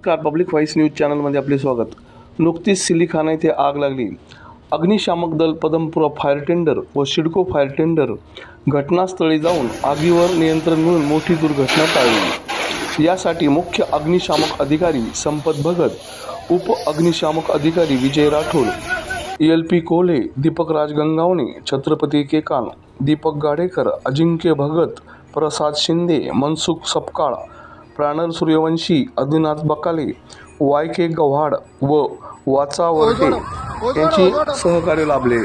नमस्कार, public voice news चॅनलमध्ये आपले स्वागत। नुकतीच सिलिखाना येथे आग लागली। अग्निशामक दल, पदमपुरा फायर टेंडर व सिडको फायर टेंडर घटनास्थळी जाऊन आगीवर नियंत्रण मिळवून मोठी दुर्घटना टाळली। यासाठी मुख्य अग्निशामक अधिकारी संपत भगत, उप अग्निशामक अधिकारी विजय राठोड, ELP कोल्हे, दीपक राजगंगावणे, छत्रपती केकान, दीपक गाडेकर, अजिंक्य भगत, प्रसाद शिंदे, मनसुख सपकाळ, प्राणर सूर्यवंशी, आदिनाथ बकाले, YK गव्हाड व वाचा वर्टे यांची सहकार्य लाभले।